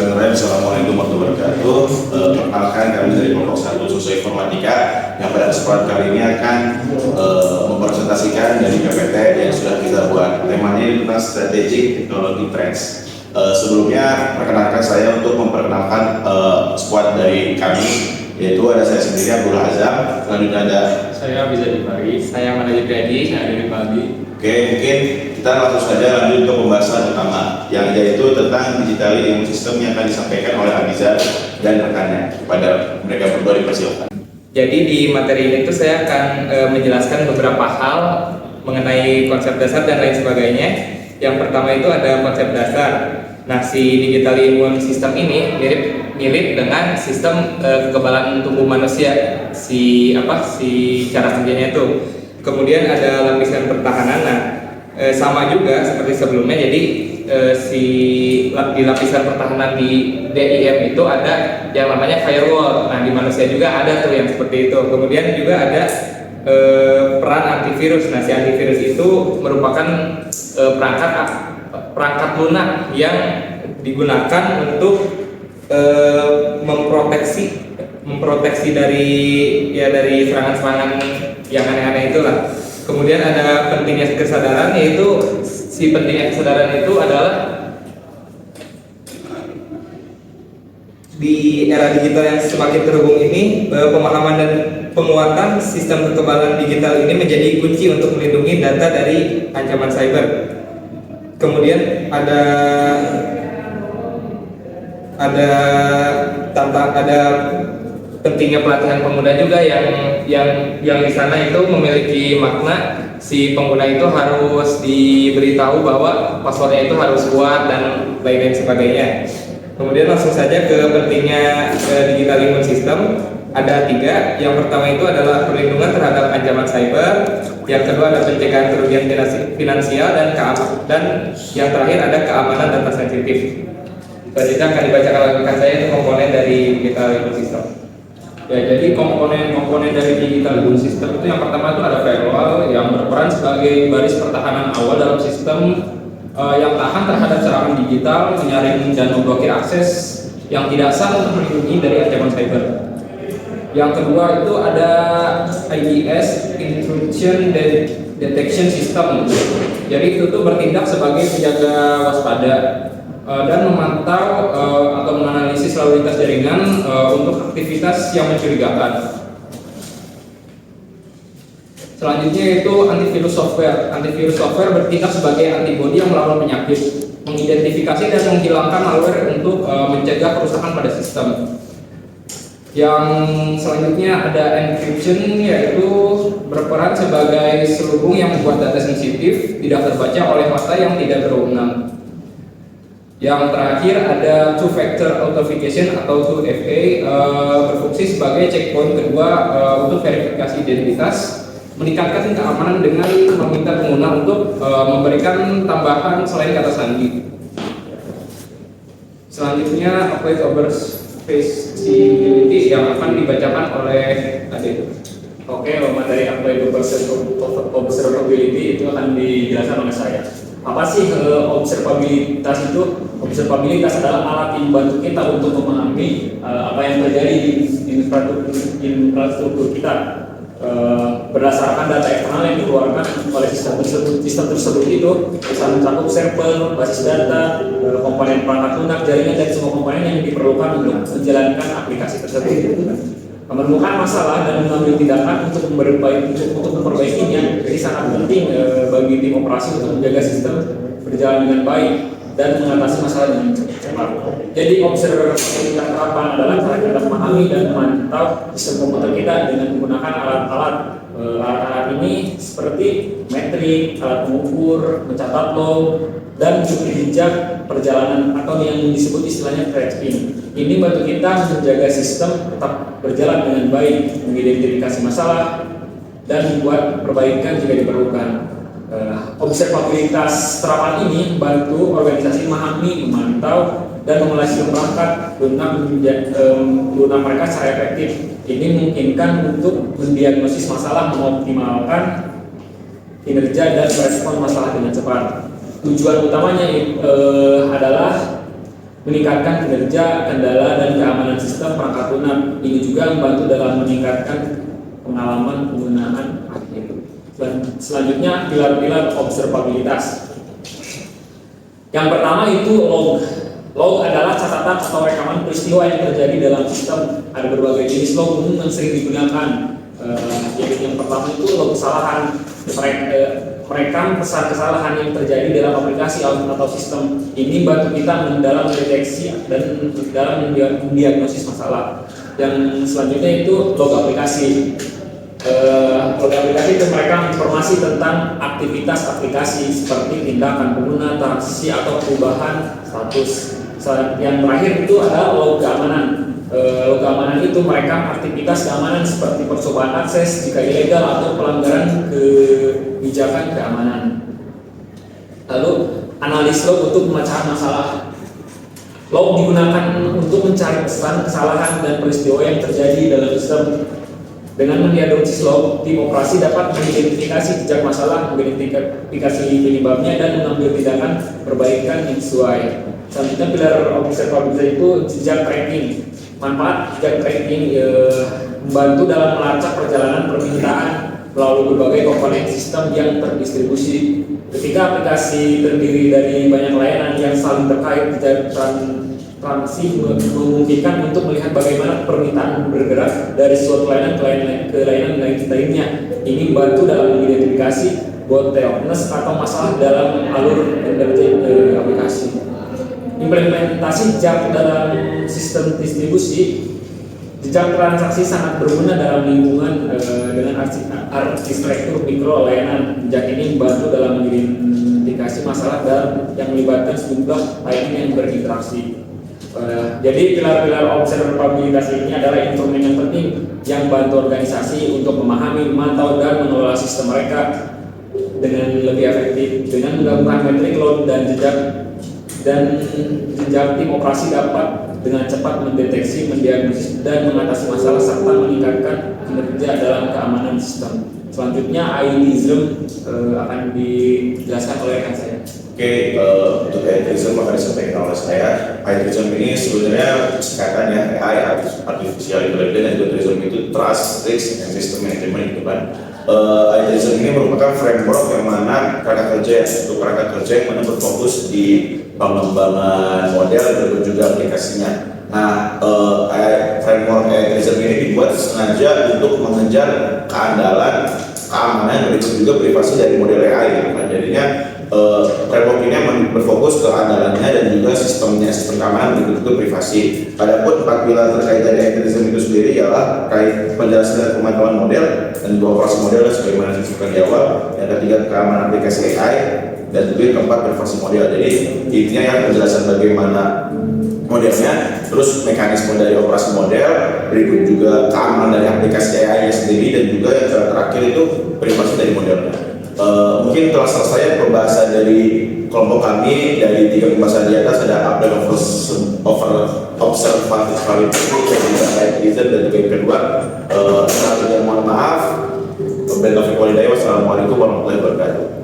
Bismillahirrahmanirrahim. Assalamualaikum warahmatullahi wabarakatuh. Perkenalkan, kami dari kelompok 1 Sosial Informatika yang pada kesempatan kali ini akan mempresentasikan dari PPT yang sudah kita buat. Temanya tentang Strategic Technology Trends. Sebelumnya perkenalkan saya untuk memperkenalkan squad dari kami, yaitu ada saya sendiri Abdul Azam, selanjutnya ada saya bisa dipari, saya Manajib Redi, saya dari Bali. Oke, mungkin kita langsung saja lanjut ke pembahasan utama, yang yaitu tentang digital immune system yang akan disampaikan oleh Abizar dan rekannya. Kepada mereka berdua dipersilakan. Jadi di materi ini tuh saya akan menjelaskan beberapa hal mengenai konsep dasar dan lain sebagainya. Yang pertama itu ada konsep dasar. Nah, si digital immune system ini mirip dengan sistem kekebalan tubuh manusia, si cara kerjanya itu. Kemudian ada lapisan pertahanan. Nah, sama juga seperti sebelumnya. Jadi di lapisan pertahanan di DIM itu ada yang namanya firewall. Nah, di manusia juga ada tuh yang seperti itu. Kemudian juga ada peran antivirus. Nah, si antivirus itu merupakan perangkat lunak yang digunakan untuk memproteksi dari serangan-serangan yang aneh-aneh itulah. Kemudian ada pentingnya kesadaran, yaitu si pentingnya kesadaran itu adalah di era digital yang semakin terhubung ini, pemahaman dan penguatan sistem kekebalan digital ini menjadi kunci untuk melindungi data dari ancaman cyber. Kemudian ada pentingnya pelatihan pengguna juga yang di sana itu memiliki makna si pengguna itu harus diberitahu bahwa passwordnya itu harus kuat dan lain-lain sebagainya. Kemudian langsung saja ke pentingnya digital immune system. Ada 3. Yang pertama itu adalah perlindungan terhadap ancaman cyber. Yang kedua ada pencegahan kerugian finansial dan yang terakhir ada keamanan data sensitif. Selanjutnya akan dibacakan oleh rekan saya itu komponen dari digital immune system. Ya, jadi komponen dari digital immune system itu yang pertama itu ada firewall yang berperan sebagai baris pertahanan awal dalam sistem yang tahan terhadap serangan digital, menyaring dan memblokir akses yang tidak sah untuk melindungi dari ancaman cyber. Yang kedua itu ada IDS, Intrusion Detection System. Jadi itu tuh bertindak sebagai penjaga waspada dan memantau atau menganalisis lalu lintas jaringan untuk aktivitas yang mencurigakan. Selanjutnya itu antivirus software. Antivirus software bertindak sebagai antibodi yang melawan penyakit, mengidentifikasi dan menghilangkan malware untuk mencegah kerusakan pada sistem. Yang selanjutnya ada encryption, yaitu berperan sebagai selubung yang membuat data sensitif tidak terbaca oleh mata yang tidak berwenang. Yang terakhir ada two-factor authentication atau 2FA, berfungsi sebagai checkpoint kedua untuk verifikasi identitas, meningkatkan keamanan dengan meminta pengguna untuk memberikan tambahan selain kata sandi. Selanjutnya apply observability yang akan dibacakan oleh Ade. Oke, materi apply observability itu akan dijelaskan oleh saya. Apa sih observabilitas itu? Observabilitas adalah alat yang membantu kita untuk memahami apa yang terjadi di infrastruktur kita berdasarkan data eksternal yang dikeluarkan oleh sistem tersebut. Sistem tersebut itu bisa mencakup server, basis data, komponen perangkat lunak, jaringan, dan semua komponen yang diperlukan untuk menjalankan aplikasi tersebut. Menemukan masalah dan mengambil tindakan untuk memperbaikinya jadi sangat penting bagi tim operasi untuk menjaga sistem berjalan dengan baik dan mengatasi masalah dengan cepat. Jadi observasi terapan adalah cara kita memahami dan memantau sistem komputer kita dengan menggunakan alat-alat. Alat-alat ini seperti metrik, alat pengukur, mencatat log, dan jejak perjalanan atau yang disebut istilahnya tracking. Ini bantu kita menjaga sistem tetap berjalan dengan baik, mengidentifikasi masalah, dan membuat perbaikan jika diperlukan. Observabilitas terapan ini membantu organisasi memahami, memantau, dan memulai sistem perangkat lunak mereka secara efektif. Ini memungkinkan untuk mendiagnosis masalah, mengoptimalkan kinerja, dan merespon masalah dengan cepat. Tujuan utamanya adalah meningkatkan kinerja, kendala, dan keamanan sistem perangkat lunak. Ini juga membantu dalam meningkatkan pengalaman penggunaan akhir. Selanjutnya, pilar-pilar observabilitas. Yang pertama itu log. Log adalah catatan atau rekaman peristiwa yang terjadi dalam sistem. Ada berbagai jenis log umum yang sering digunakan. Yang pertama itu log kesalahan, merekam pesan kesalahan yang terjadi dalam aplikasi atau sistem. Ini bantu kita dalam mendeteksi dan dalam mendiagnosis masalah. Yang selanjutnya itu log aplikasi. Log aplikasi itu merekam informasi tentang aktivitas aplikasi seperti tindakan pengguna, transaksi atau perubahan status. Yang terakhir itu ada log keamanan. Log keamanan itu merekam aktivitas keamanan seperti percobaan akses jika ilegal atau pelanggaran kebijakan keamanan. Lalu analis log untuk pemecahan masalah. Log digunakan untuk mencari pesan, kesalahan, dan peristiwa yang terjadi dalam sistem. Dengan mendiagnosis log, tim operasi dapat mengidentifikasi jejak masalah, mengidentifikasi penyebabnya, dan mengambil tindakan perbaikan yang sesuai. Selanjutnya, pilar observabilitas itu jejak tracking. Manfaat jejak tracking membantu dalam melacak perjalanan permintaan melalui berbagai komponen sistem yang terdistribusi. Ketika aplikasi terdiri dari banyak layanan yang saling terkait, jejak transisi memungkinkan untuk melihat bagaimana permintaan bergerak dari suatu layanan ke layanan lainnya. Ini membantu dalam mengidentifikasi bottlenecks atau masalah dalam alur energi aplikasi. Implementasi jejak dalam sistem distribusi. Jejak transaksi sangat berguna dalam lingkungan dengan arsitektur mikro layanan. Jejak ini membantu dalam mengidentifikasi masalah yang melibatkan sejumlah layanan yang berinteraksi. Jadi pilar-pilar observabilitas ini adalah instrumen yang penting yang bantu organisasi untuk memahami, memantau, dan mengelola sistem mereka dengan lebih efektif. Dengan menggabungkan metrik load dan jejak tim operasi dapat dengan cepat mendeteksi, mendiagnosis, dan mengatasi masalah serta meningkatkan kinerja dalam keamanan sistem. Selanjutnya ITISM akan dijelaskan oleh rekan saya. Oke, untuk ITISM akan disampaikan oleh saya. ITISM ini sebenarnya singkatannya AI, Artificial Intelligence, dan ITISM itu Trust, Risk, and System Management gitu kan. ITISM ini merupakan framework yang mana perangkat kerja yang mana berfokus di pengembangan model dan juga aplikasinya. Nah, framework ITISM ini dibuat sengaja untuk mengejar keandalan, keamanan, dan juga privasi dari model AI. Nah, jadinya framework ini berfokus ke andalannya dan juga sistem keamanan dan juga privasi. Adapun 4 pilar terkait dari ITISM itu sendiri ialah terkait penjelasan dan pemantauan model dan juga operasi model sebagaimana disebutkan di awal. Yang ketiga, keamanan aplikasi AI, dan juga yang keempat, privasi model. Jadi intinya yang penjelasan bagaimana modelnya, terus mekanisme dari operasi model, berikut juga keamanan dari aplikasi AI sendiri, dan juga yang terakhir itu privasi dari modelnya. Mungkin telah selesai pembahasan dari kelompok kami. Dari 3 pembahasan di atas ada update observability dan juga ITISM, dan juga yang kedua selanjutnya mohon maaf. Wassalamualaikum warahmatullahi wabarakatuh.